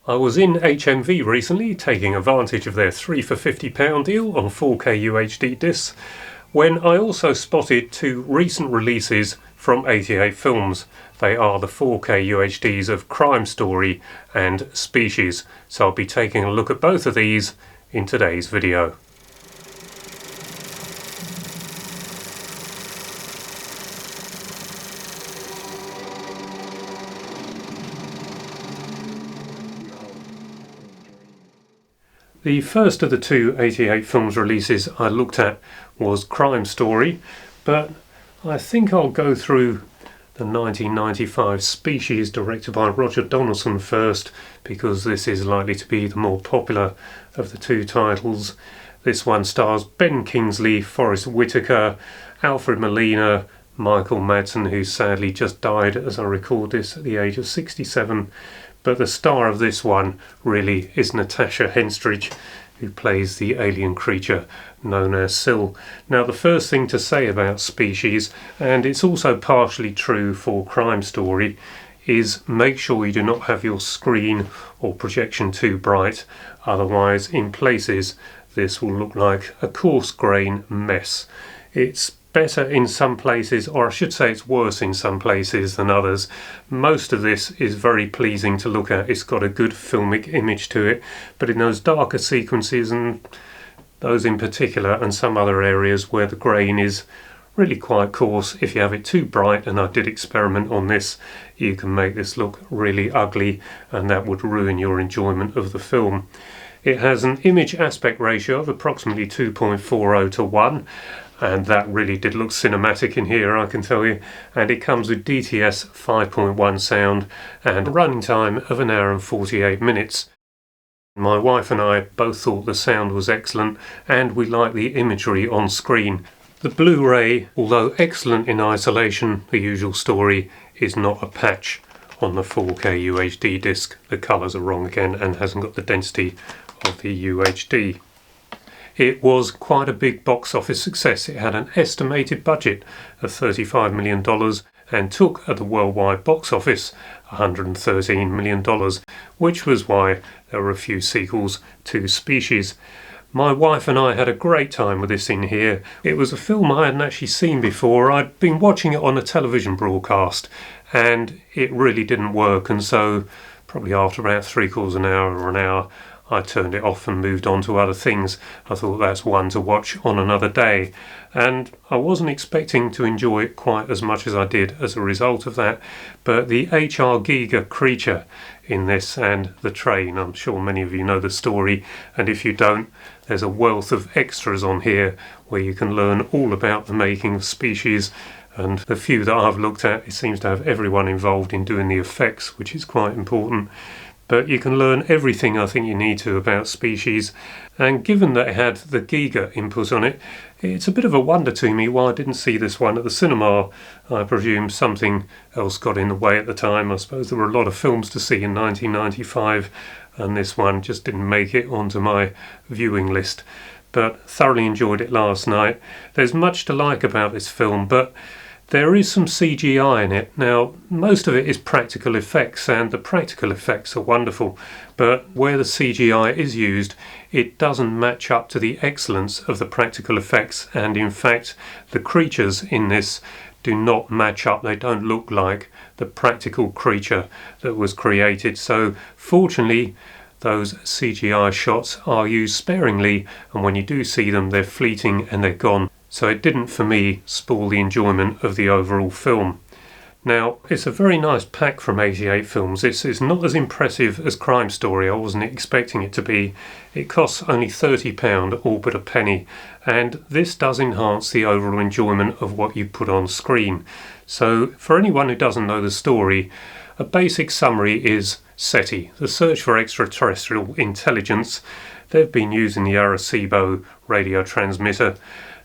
I was in HMV recently, taking advantage of their 3 for £50 deal on 4K UHD discs, when I also spotted two recent releases from 88 Films. They are the 4K UHDs of Crime Story and Species, so I'll be taking a look at both of these in today's video. The first of the two 88 Films releases I looked at was Crime Story, but I think I'll go through the 1995 Species directed by Roger Donaldson first, because this is likely to be the more popular of the two titles. This one stars Ben Kingsley, Forrest Whitaker, Alfred Molina, Michael Madsen, who sadly just died as I record this at the age of 67. But the star of this one really is Natasha Henstridge, who plays the alien creature known as Syl. Now, the first thing to say about Species, and it's also partially true for Crime Story, is make sure you do not have your screen or projection too bright. Otherwise, in places, this will look like a coarse grain mess. It's better in some places, or I should say it's worse in some places than others. Most of this is very pleasing to look at. It's got a good filmic image to it, but in those darker sequences, and those in particular, and some other areas where the grain is really quite coarse, if you have it too bright, and I did experiment on this, you can make this look really ugly, and that would ruin your enjoyment of the film. It has an image aspect ratio of approximately 2.40 to 1, and that really did look cinematic in here, I can tell you. And it comes with DTS 5.1 sound and a running time of 1 hour and 48 minutes. My wife and I both thought the sound was excellent, and we liked the imagery on screen. The Blu-ray, although excellent in isolation, The Usual Story, is not a patch on the 4K UHD disc. The colours are wrong again and hasn't got the density of the UHD. It was quite a big box office success. It had an estimated budget of $35 million and took at the worldwide box office $113 million, which was why there were a few sequels to Species. My wife and I had a great time with this in here. It was a film I hadn't actually seen before. I'd been watching it on a television broadcast and it really didn't work, and so probably after about 3/4 an hour or an hour, I turned it off and moved on to other things. I thought that's one to watch on another day, and I wasn't expecting to enjoy it quite as much as I did as a result of that. But the H.R. Giger creature in this and the train, I'm sure many of you know the story, and if you don't, there's a wealth of extras on here where you can learn all about the making of Species. And the few that I've looked at, it seems to have everyone involved in doing the effects, which is quite important. But you can learn everything I think you need to about Species, and given that it had the Giger input on it, it's a bit of a wonder to me why I didn't see this one at the cinema. I presume something else got in the way at the time. I suppose there were a lot of films to see in 1995, and this one just didn't make it onto my viewing list. But thoroughly enjoyed it last night. There's much to like about this film, but there is some CGI in it. Now, most of it is practical effects, and the practical effects are wonderful, but where the CGI is used, it doesn't match up to the excellence of the practical effects, and in fact, the creatures in this do not match up. They don't look like the practical creature that was created. So, fortunately, those CGI shots are used sparingly, and when you do see them, they're fleeting and they're gone. So it didn't, for me, spoil the enjoyment of the overall film. Now, it's a very nice pack from 88 Films. It's not as impressive as Crime Story. I wasn't expecting it to be. It costs only £30, all but a penny, and this does enhance the overall enjoyment of what you put on screen. So, for anyone who doesn't know the story, a basic summary is SETI, the search for extraterrestrial intelligence. They've been using the irresistible radio transmitter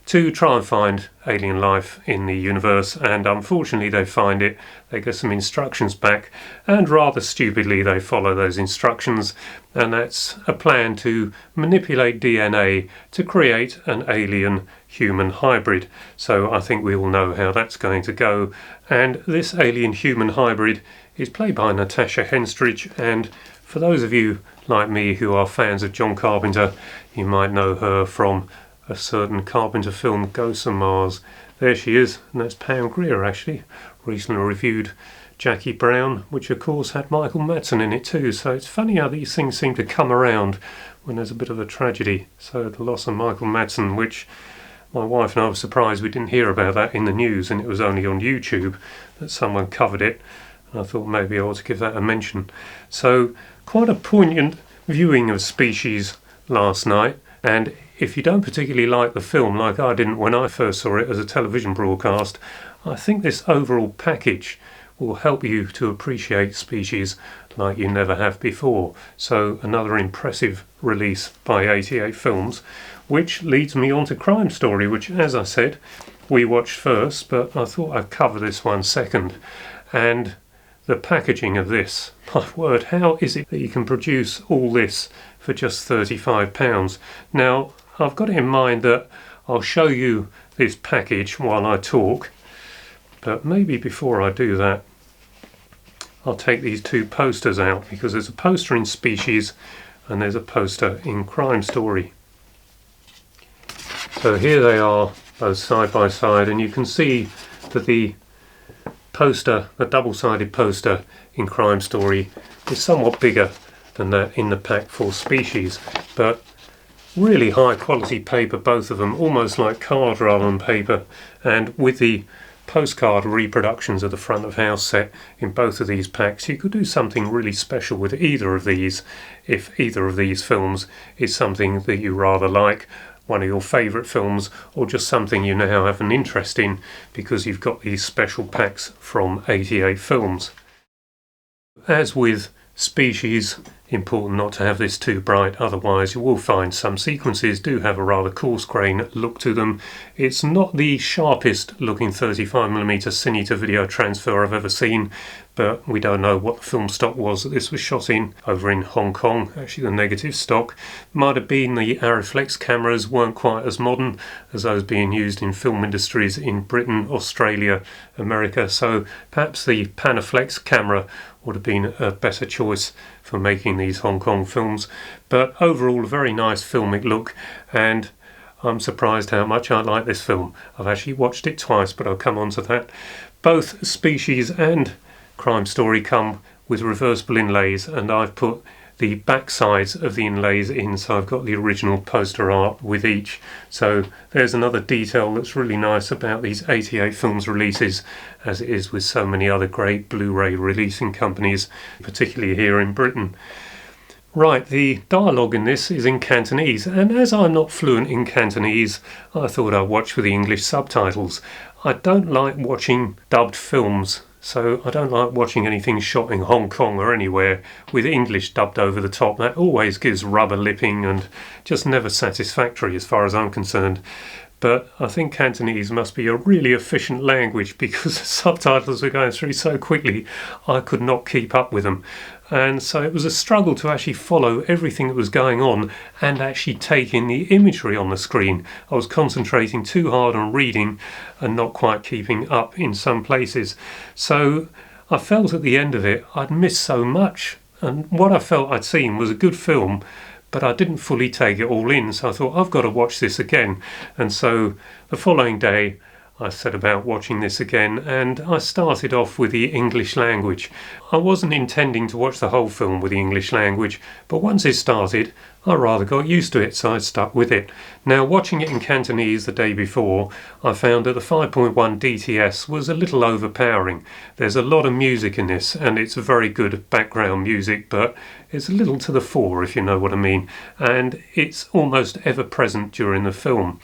to try and find alien life in the universe, and unfortunately they find it. They get some instructions back, and rather stupidly they follow those instructions, and that's a plan to manipulate DNA to create an alien human hybrid. So I think we all know how that's going to go, and this alien human hybrid is played by Natasha Henstridge, and For those of you like me who are fans of John Carpenter, you might know her from a certain Carpenter film, Ghosts of Mars. There she is, and that's Pam Grier actually, recently reviewed Jackie Brown, which of course had Michael Madsen in it too, so it's funny how these things seem to come around when there's a bit of a tragedy. So the loss of Michael Madsen, which my wife and I were surprised we didn't hear about that in the news, and it was only on YouTube that someone covered it, and I thought maybe I ought to give that a mention. So quite a poignant viewing of Species last night, and if you don't particularly like the film, like I didn't when I first saw it as a television broadcast, I think this overall package will help you to appreciate Species like you never have before. So another impressive release by 88 Films, which leads me on to Crime Story, which, as I said, we watched first, but I thought I'd cover this one second. And the packaging of this, my word, how is it that you can produce all this for just £35? Now, I've got it in mind that I'll show you this package while I talk, but maybe before I do that, I'll take these two posters out, because there's a poster in Species and there's a poster in Crime Story. So here they are, both side by side, and you can see that the poster, the double-sided poster in Crime Story, is somewhat bigger than that in the pack for Species, but really high quality paper, both of them, almost like card rather than paper, and with the postcard reproductions of the front of house set in both of these packs, you could do something really special with either of these if either of these films is something that you rather like, one of your favourite films, or just something you now have an interest in because you've got these special packs from 88 Films. As with Species, important not to have this too bright, otherwise you will find some sequences do have a rather coarse grain look to them. It's not the sharpest looking 35mm cine to video transfer I've ever seen, but we don't know what the film stock was that this was shot in over in Hong Kong. Actually, the negative stock might have been the Arriflex cameras weren't quite as modern as those being used in film industries in Britain, Australia, America, so perhaps the Panaflex camera would have been a better choice for making these Hong Kong films. But overall, a very nice filmic look, and I'm surprised how much I like this film. I've actually watched it twice, but I'll come on to that. Both Species and Crime Story come with reversible inlays, and I've put the back sides of the inlays in, so I've got the original poster art with each. So there's another detail that's really nice about these 88 Films releases, as it is with so many other great Blu-ray releasing companies, particularly here in Britain. Right, the dialogue in this is in Cantonese, and as I'm not fluent in Cantonese, I thought I'd watch with the English subtitles. I don't like watching dubbed films, so I don't like watching anything shot in Hong Kong or anywhere with English dubbed over the top. That always gives rubber lipping and just never satisfactory as far as I'm concerned. But I think Cantonese must be a really efficient language, because the subtitles were going through so quickly I could not keep up with them. And so it was a struggle to actually follow everything that was going on and actually take in the imagery on the screen. I was concentrating too hard on reading and not quite keeping up in some places. So I felt at the end of it I'd missed so much, and what I felt I'd seen was a good film, but I didn't fully take it all in, so I thought I've got to watch this again. And so the following day I set about watching this again, and I started off with the English language. I wasn't intending to watch the whole film with the English language, but once it started I rather got used to it, so I stuck with it. Now, watching it in Cantonese the day before, I found that the 5.1 DTS was a little overpowering. There's a lot of music in this, and it's very good background music, but it's a little to the fore, if you know what I mean, and it's almost ever present during the film.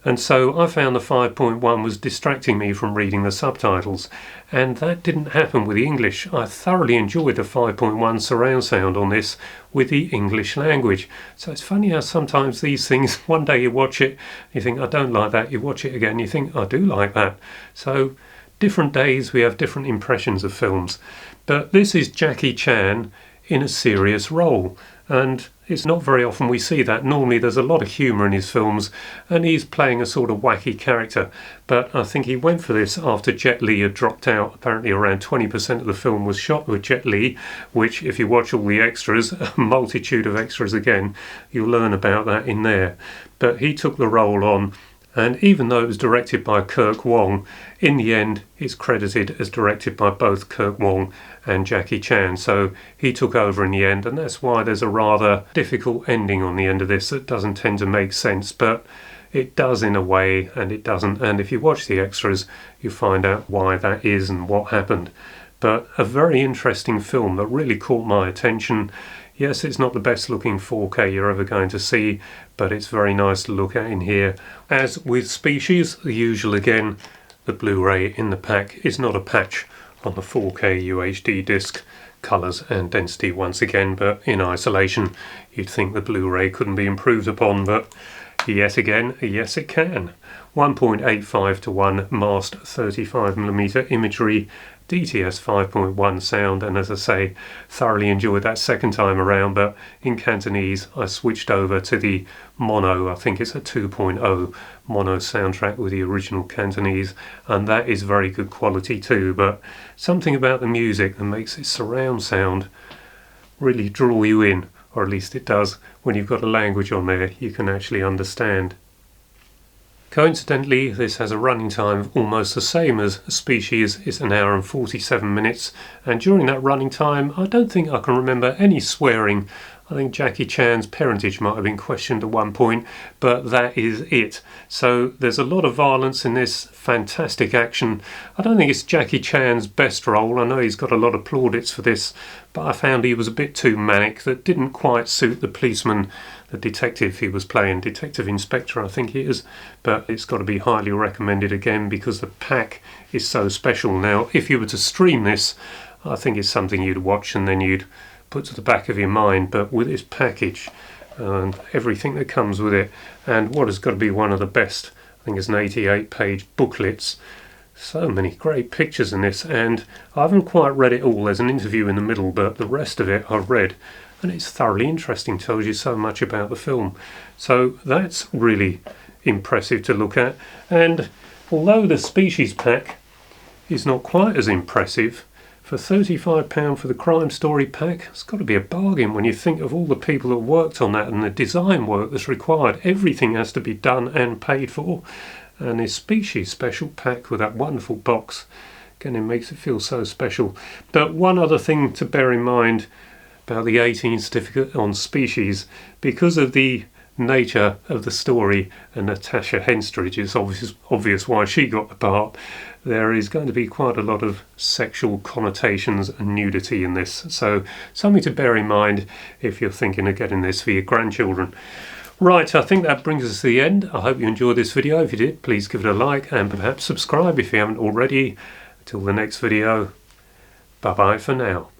And so I found the 5.1 was distracting me from reading the subtitles, and that didn't happen with the English. I thoroughly enjoyed the 5.1 surround sound on this with the English language. So it's funny how sometimes these things, one day you watch it, you think, I don't like that, you watch it again, you think, I do like that. So different days we have different impressions of films. But this is Jackie Chan in a serious role. and it's not very often we see that. Normally there's a lot of humour in his films and he's playing a sort of wacky character, but I think he went for this after Jet Li had dropped out. Apparently around 20% of the film was shot with Jet Li, which if you watch all the extras, a multitude of extras again, you'll learn about that in there. But he took the role on, and even though it was directed by Kirk Wong, in the end it's credited as directed by both Kirk Wong and Jackie Chan. So he took over in the end, and that's why there's a rather difficult ending on the end of this that doesn't tend to make sense, but it does in a way and it doesn't. And if you watch the extras, you find out why that is and what happened. But a very interesting film that really caught my attention. Yes, it's not the best looking 4K you're ever going to see, but it's very nice to look at in here. As with Species, the usual again, the Blu-ray in the pack is not a patch on the 4K UHD disc. Colours and density once again, but in isolation you'd think the Blu-ray couldn't be improved upon, but yet again, yes it can. 1.85 to 1 masked 35mm imagery, DTS 5.1 sound, and as I say, thoroughly enjoyed that second time around, but in Cantonese I switched over to the mono. I think it's a 2.0 mono soundtrack with the original Cantonese, and that is very good quality too, but something about the music that makes its surround sound really draw you in, or at least it does when you've got a language on there you can actually understand. Coincidentally, this has a running time of almost the same as Species. It's an hour and 47 minutes, and during that running time I don't think I can remember any swearing. I think Jackie Chan's parentage might have been questioned at one point, but that is it. So there's a lot of violence in this, fantastic action. I don't think it's Jackie Chan's best role. I know he's got a lot of plaudits for this, but I found he was a bit too manic. That didn't quite suit the policeman, the detective he was playing, Detective Inspector I think he is, but it's got to be highly recommended again because the pack is so special. Now if you were to stream this, I think it's something you'd watch and then you'd put to the back of your mind, but with this package and everything that comes with it, and what has got to be one of the best, I think it's an 88-page booklets, so many great pictures in this, and I haven't quite read it all. There's an interview in the middle, but the rest of it I've read, and it's thoroughly interesting, tells you so much about the film. So that's really impressive to look at, and although the Species pack is not quite as impressive, for £35 for the Crime Story pack, it's got to be a bargain when you think of all the people that worked on that and the design work that's required. Everything has to be done and paid for. And this Species special pack with that wonderful box, again, it makes it feel so special. But one other thing to bear in mind about the 18 certificate on Species, because of the nature of the story and Natasha Henstridge, it's obvious why she got the part. There is going to be quite a lot of sexual connotations and nudity in this, so something to bear in mind if you're thinking of getting this for your grandchildren. Right, I think that brings us to the end. I hope you enjoyed this video. If you did, please give it a like and perhaps subscribe if you haven't already. Until the next video, bye bye for now.